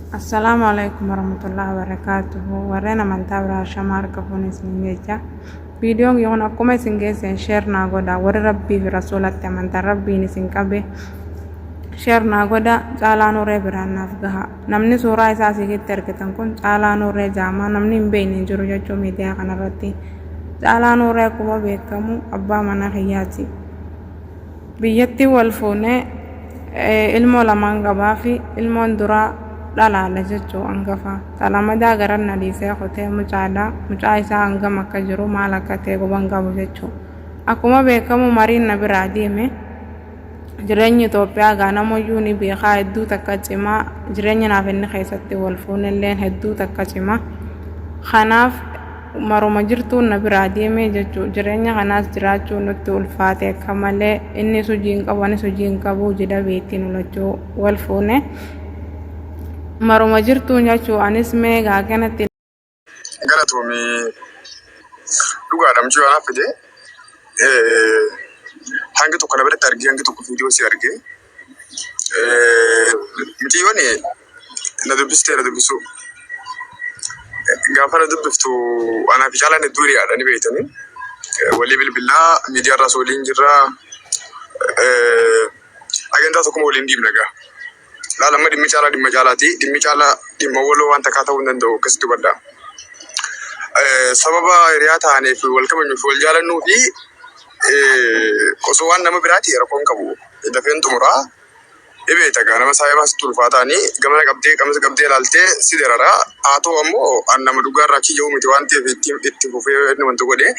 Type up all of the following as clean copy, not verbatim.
Assalamualaikum warahmatullahi wabarakatuh. Warena mantabra shamar kafunis ningecha. Video ngiyon akkuma isin geessan share naa godha. Warra Rabbii fi Rasuulatti amantaa Rabbiin isin qabe share naa godha. Caalaa Nuuree biraan naaf gaha. Namni suuraa isaa asitti argitan kun Caalaa Nuuree jedhama. Namni hin beekne jiru jechuu miidiyaa kanarratti. Caalaa Nuuree akkuma beekamu abbaa mana kiyyaati. Biyyatti wal fuunee ilmoo lamaan qabaa fi ilmoon duraa dhalaala jechuu hangafa. Salamadaa garan na dhiisee kutee mucaa isaa hangam akka jiru maal akka ta'e quban qabu jechuu. Akkuma beekamu mariin na biraa deeme jireenyi Itoophiyaa gaanamoyyuu ni beekaa hedduu takka cimaa jireenya naaf inni keessatti wal fuunilleen hedduu takka cimaa. Kanaaf maruma jirtuun na biraa deeme jechuu jireenya kanaas jiraachuu nutti ulfaate akka malee inni sujiin qabu ani sujiin qabu jida beettiin ulachuu wal fuune. Maruma jirtuun jechuu anis meegaa kanatti galatoomii dhugaadha mucaa waan fide hangi tokko na biratti argee hangi tokko viidiyoo si argee mucayyoon na dubbisu gaafa na dubbiftu anaa fi caalaan hedduu dhiyaadha ni beektanii walii bilbilaa miidiyaa irraas waliin jirra agandaa tokkuma waliin diimna gaa. Lama dhimmi caalaati dhimmi caalaa dhimma waloo wanta kaa ta'uu hin danda'u akkasitti hubadha. Sababa hiriyaa ta'aniif wal kabajnuuf wal jaalannuu fi osoo waan nama biraati rakkoon qabu dafeen xumuraa dhibee tagaa nama saayibaasitti ulfaataanii gamana qabdee ilaaltee si dararaa haa ta'u ammoo nama dhugaarraa achi jiru miti waan ta'eef itti fufee wanti godhee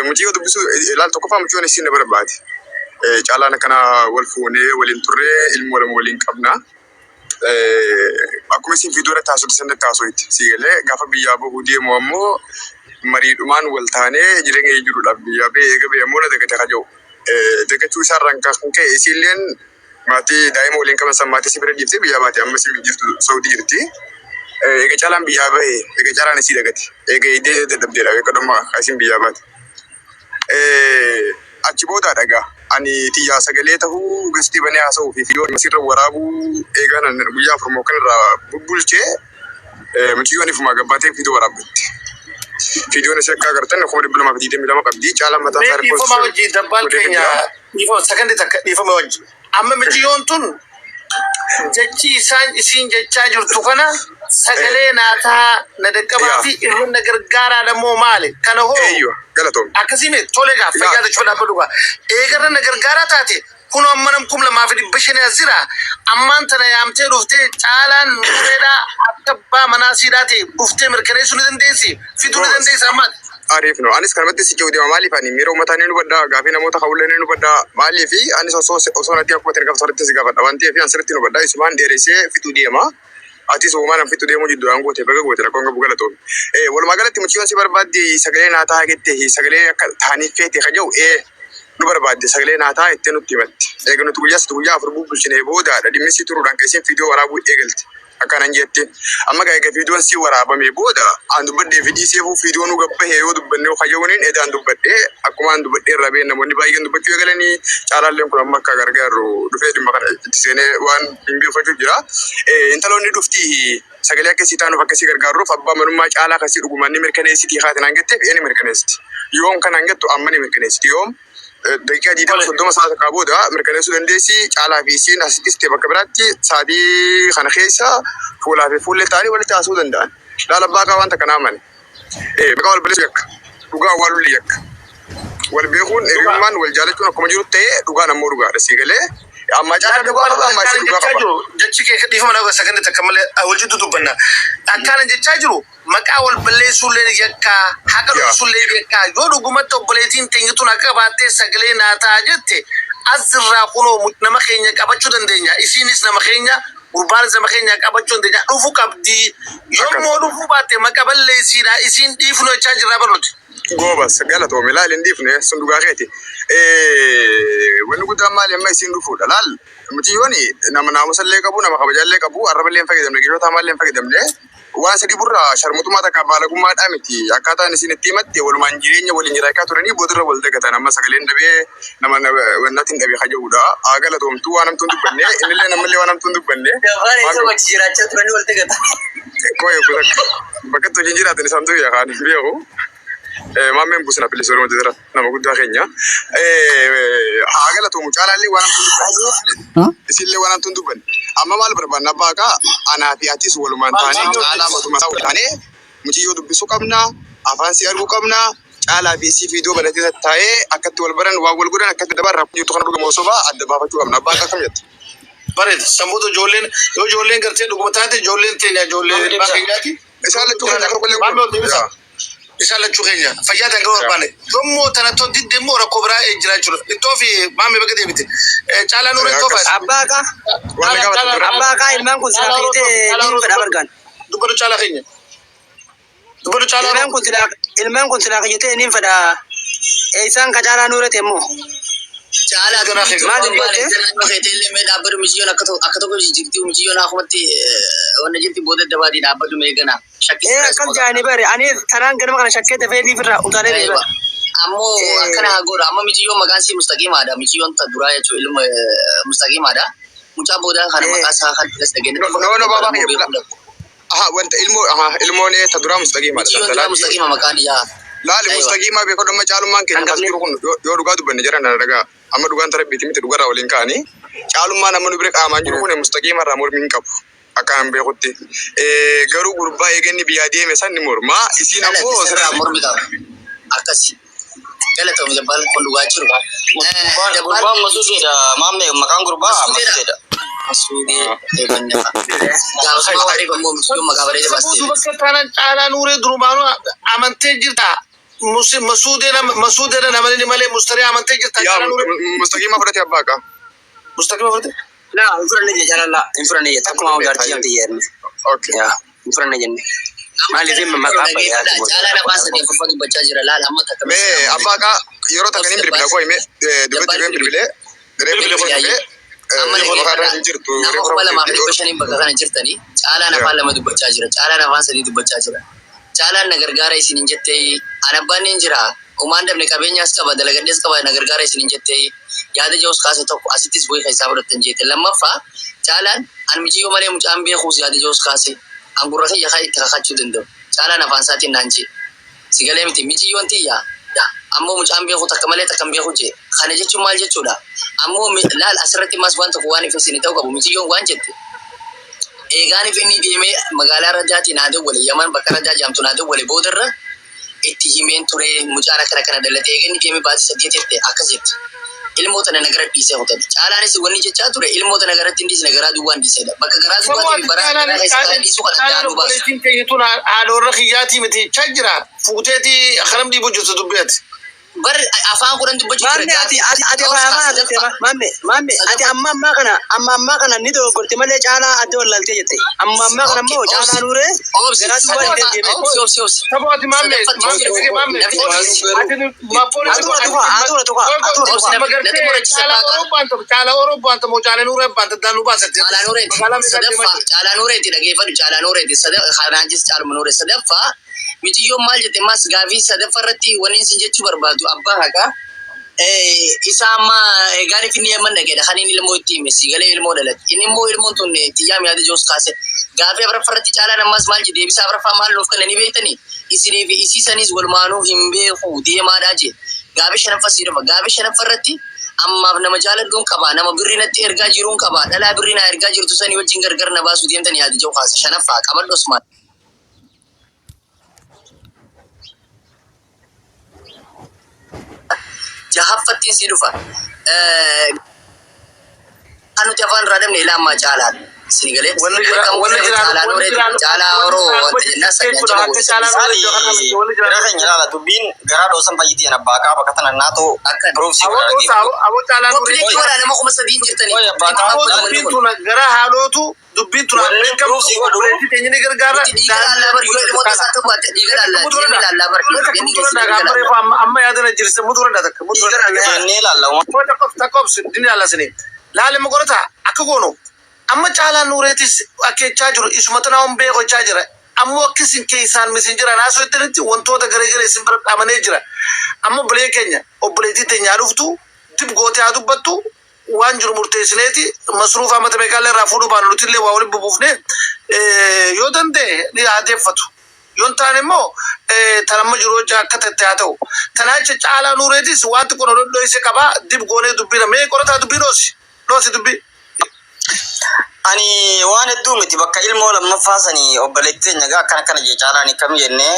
mucayyoo dubbisuu ilaal tokkoffaa mucayyoon isiin na barbaade. Caalaan akkana wal fuunee waliin turree ilmoo lama waliin qabna. Akkuma isin viidiyoo irratti haasofte sanatti haasoitti siigalee gaafa biyyaa bahuu deemu ammoo mariidhumaan wal taanee jireenya jiruudhaaf biyyaa bahee eega bahee ammoo na dagate haa jiru. Dagachuu isaarraan kan ka'e isiilleen maatii daa'ima waliin qaban san maatii si bira dhiiftee biyyaa baate amma isin jirtu Saawudii jirti. Eega caalaan biyyaa bahee eega caalaan isii dagate eega iddee dadhabdeedha eega dhumma isin biyyaa baate. Achi booda dhagaa ani tiyyaa sagalee tahuu gastii banee haasa'uu fi viidiyoo masirra waraabuu eegan guyyaa afurmoo kanarraa bubbulchee mucayyoon ifuma gabbaatee viidiyoo waraabatti. Viidiyoon isa akka agartan 2022 qabdi caalaan mataa isaa dhiifama wajjin dabbaan keenya dhiifama sakandii takka dhiifama wajjin amma mucayyoon tun jechi isiin jechaa jirtu kana sagalee naataa na dhaqqabaa fi irra gargaaraadha moo maali kana hoo galatoom akkasii tole gaaf fayyaa jechuudha abba dhugaa eegarra na gargaaraa taate kun amma nam kum lamaa fi dhibba shanii asira ammaan tana yaamtee dhuftee caalaan nuureedhaa akka abbaa manaa siidaa ta'e dhuftee mirkaneessuu ni dandeessi fiduu ni dandeessi ammaan. Ariif no anis kanatti si jiru deema maaliif ani miira uummataa ni hubadha gaafii namoota hawulee ni hubadha maaliif anis osoo natti akkuma ta'e gaafa sirriitti si gaafadha waan ta'eef ani sirriitti ni hubadha isumaan dheeressee fituu deema. Atis uumaan an fitu deemu jidduudhaan goote baga goote rakkoon qabu galatoon. Walumaa galatti mucayyoon si barbaadde sagalee naataa jettee sagalee akka taaniif feete kan jiru nu barbaadde sagalee naataa jettee nutti himatti. Eega nuti guyyaa afur bubbulchinee boodaadha dhimmi si turuudhaan keesseen viidiyoo waraabuu eegalte. Akkanan jette amma eega viidiyoon si waraabamee booda an dubbadhee fi dhiiseefuu viidiyoo nu gabbahee yoo dubbannee kayyawaniin edaan dubbadhee akkuma an dubbadhee irra been namoonni baay'een dubbachuu eegalanii caalaalleen kun amma akka gargaaru dhufee dhimma kana itti seenee waan hin beekfachuu jira. Intaloonni dhuftii sagalee akkasii taanuuf akkasii gargaaruuf abbaa manummaa caalaa akkasii dhugumaan ni mirkaneessitii haatin hangatteef ni mirkaneessiti. Yoom kan hangattu amma ni mirkaneessiti yoom daqiiqaa 20 sa'a takkaa booda mirkaneessuu dandeessi caalaa fi isiin asittis ta'e bakka biraatti sa'aatii kana keessa fuulaa fi fuullee ta'anii walitti haasa'uu danda'an. Laala baaqaa wanta kanaa mane. Maqaa wal balleessu yakka. Dhugaa waan lulli yakka. Wal beekuun hiriyummaan wal jaalachuun akkuma jiru ta'ee dhugaan ammoo dhugaadha siigalee. Amma caalaa dhugaa qaba amma isin dhugaa qaba. Jechi kee dhiifama dhagaa sakandii takka malee wal jiddu dubbanna. Akkana jechaa jiru maqaa wal balleessuullee yakka haqa dhugsuullee yakka yoo dhugumatti obboleettiin teenyituun akka baattee sagalee naataa jette asirraa kunoo nama keenya qabachuu dandeenya isiinis nama keenya gurbaanis nama keenya qabachuu dandeenya dhufuu qabdi yommuu dhufuu baatte maqaa balleessiidha isiin dhiifnu jechaa jirra barnuti. Goobas galatoome laal hin dhiifne sun dhugaa keeti. Wanni guddaan maali amma isiin dhufuudha laal mucayyoon nama naamusallee qabu nama kabajaallee qabu arraballee hin fayyadamne giddoota amaallee hin fayyadamne waan sadii burra sharmutummaa takka baalagummaadhaa miti akkaataan isin itti himatte walumaan jireenya waliin jiraakaa turanii boodarra wal dagatan amma sagaleen dhabee nama wannatiin dhabee haja'uudha haa galatoomtu waan namtuun dubbanne innillee namallee waan namtuun dubbanne jiraachaa turanii wal dagatan koye bakka itti hojiin jiraatan isaan tuya kaan beeku maammeen busina bilisoo nama jira nama guddaa keenya haa galatoomu caalaallee waan namtuun dubbanne isinillee waan namtuun dubbanne amma maal barbaanna abbaa kaa anaa fi atis walumaan taanee caalaa mootummaa isaa taanee muciyyoo dubbisuu qabna afaan si arguu qabna caalaa fi isii fiidoo banatee taa'ee akkatti wal baran waan wal godhan akkatti dabarraa jirtu kana dhugama osoo adda baafachuu qabna abbaa kaa kam jettu. Bareeda sammuutu ijoolleen gartee dhuguma taate ijoolleen teenya ijoollee baakeenyaati. Isaan lachuu keenya akka qollee isaan lachuu keenya fayyaatan garuu barbaanne yommuu tanatoo didde immoo rakkoo biraa jira jechuudha. Ittoo fi maamee bakka deebite caalaa nuura ittoo fayyada. Abbaa kaa ilmaan kun silaa fiitee ni fedha bargaan. Dubbatu caalaa keenya. Dubbatu caalaa ilmaan kun silaa fiitee ni fedha isaan ka caalaa nuura ta'e immoo. Caalaa kana maal jettee illee mee dhaabbatu miciyyoon akka tokko jirti miciyyoon hakumatti wanna jirti booda dabaadii dhaabbatu meeqana shakkisiisa. Akkam jaanii bare ani tanaan ganama kana shakkee dafee liifirraa utaalee deebi'a. Ammoo akkana haa goora amma miciyyoon maqaan isii mustaqiimaadha miciyyoon ta duraa jechuun ilma mustaqiimaadha mucaa booda kana maqaa isaa kan filas dhageenye. Wanta ilmoon ta duraa mustaqiimaadha. Miciyyoon duraa mustaqiima maqaan ijaa. Laali mustaqiimaa beekoo dhama caalummaan keenya as jiru kun yoo dhugaa dubbanne jiran na dhagaa amma dhugaan tarabbiiti miti dhugarraa waliin ka'anii caalummaan amma nu bira qaamaan jiru kun mustaqiimarraa mormii hin qabu akkaan beekutti garuu gurbaa eeganni biyyaa deeme san ni mormaa isiin ammoo sirraa mormi qaba akkasi galatoom jabbal kun dhugaa jiru. Gurbaan masuuseedha maammee maqaan gurbaa masuuseedha. Masuudee eegannafa. Gaafuma warri bammoo miciyyoon maqaa bareeda baastee. Bakka taanaan caalaa nuuree durumaanuu amantee jirta. Masuudee namani malee mustarii amantee jirta. Mustaqiima fudhate abbaa kaa. Mustaqiima fudhate? Laa hin fudhanne jaalala hin fudhanne jette akkuma jaartii jamti jeerne. Hin fudhanne jenne. Maaliif maqaa baay'ee caalaa lafaa sadii afurfa dubbachaa jira laala amma takka. Mee abbaa kaa yeroo takka ni bilbila koo hime dubbatti hin bilbilee diree fudhatee. Nama kuma lamaaf dhibba shaniin bakka kana jirtanii caalaan afaan lama dubbachaa jira caalaan afaan sadii dubbachaa jira caalaan na gargaara isin hin jettee an abbaan ni jira umaan dabne qabeenyaas qaba dalagaddees qaba na gargaara isin hin jettee yaada jawus kaase tokko asittis bu'ee keessaa fudhattan jeete lammaffaa caalaan an mijiyyoo malee mucaan beekuus yaada jawus kaase an gurra kiyya kan itti kakachuu danda'u caalaan afaan isaatiin naan jee sigalee miti mijiyyoon tiyyaa ammoo mucaan beeku takka malee takkan beeku jee kana jechuun maal jechuudha ammoo laal asirratti mas waan tokko waan ifeessini ta'uu qabu miciyyoon waan jette eegaan ifni deemee magaalaa Rajaati naa dawwale Yaman bakka Rajaa jaamtu naa dawwale boodarra itti himeen ture mucaan akkana dalate eeganni deemee baatii 8 jette akkas jetti ilmoota na nagara dhiisee hotan caalaanis wanni jechaa ture ilmoota nagaratti hindis nagaraa duwwaan dhiiseedha bakka garaa duwwaatti baraa keessaa dhiisuu kana daanuu baasu. Koleetiin teeyituun haadhoorra kiyyaatii miti jira fuuteeti akkanam dhiibuu jirtu dubbeeti. Bar afaan kudhan dubbachuu jira. Mamme ati amma kana ni dogoggorte malee caalaa adda wallaaltee jette. Amma kana immoo caalaa nuuree garaa duwwaa hin deemee. Sabooti mamme. Caalaa Orobbaan tamoo caalaa nuuree baanta daanuu baasatti. Caalaa nuureetti dhageeffadhu caalaa nuureetti kanaanjis caaluma nuuree sadaffaa. Miciyyoon maal jette mas gaafii sadaffaa irratti wanni isin jechuu barbaadu abbaa haqaa isa amma eegaan finni yamman dhaqeedha kan inni ilmoo itti hime sigalee ilmoo dhalate inni immoo ilmoon tun xiyyaa mi'aata joos kaase gaafii afraffaa irratti caalaan ammas maal jedhe deebisaa afraffaa maal nuuf kennanii beektanii isinii fi isiisanis walumaanuu hin beeku deemaadhaa jee gaafii shanaffaa sii dhufa gaafii shanaffaa irratti ammaaf nama jaaladduun qaba nama birrii natti ergaa jiruun qaba dhalaa birrii naa ergaa jirtu sanii wajjin gargar na baasuu deemtanii yaada jiru kaase shanaffaa qabadhu osmaan. Jahaffatti si dhufa. Anu afaan irraa dabne ilaa ammaa caalaan. Sinigalee caalaa Oroo wanta jennaa gara keenya ilaala dubbiin garaa dhoosan fayyitiin abbaa kaa bakka tana naatoo akka proofsii nama kuma sadiin jirtanii. Dubbiin tuna gara haadhootu dubbiin tuna eenyini gargaara. Amma yaadana jirse mudura takka laale magorata akka goono amma caalaa nuureetis akeechaa jiru isuma tanaa beekochaa jira ammoo akkisin keessaan misinjira naasoo ittinitti wantoota garee isin bira dhaamanee jira. Amma obbolee keenya obboleettii teenyaa dhuftu dib gootee haa dubbattu waan jiru murteessineeti masruufa mata meeqaalee irraa fuudhuu baanu nuti illee waa waliin bubuufne yoo danda'e ni adeeffatu. Yoon taane immoo tanamma jiru hojii akka ta'e haa ta'u. Tanaacha caalaa nuureetis wanti kun hodhodhoo isa qabaa dib goonee dubbina mee qorataa dubbii dhoosi dubbii. Ani waan hedduu miti bakka ilmoo lammaffaa sanii obboleettii teenya akkana jee caalaan kam jennee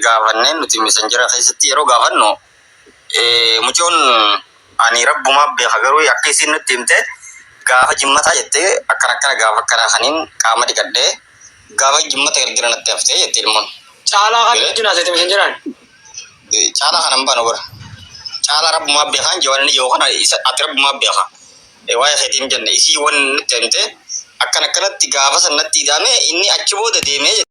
gaafannee nuti misanjira keessatti yeroo gaafannu mucoon ani rabbumaa beeka garuu akka isin nutti himte gaafa jimmataa jettee akkana gaafa akkana kaniin qaama dhiqadhee gaafa jimmata gargara natti haftee jette ilmoon. Caalaa kan wajjin asete misanjiraan? Caalaa kanan baanu bara. Caalaa rabbumaa beekaan jawaanni yoo kana ati rabbumaa beeka. Waa'ee keetiin jenne isii waan nutti himte akkanatti gaafa sanatti hidhame inni achi booda deemee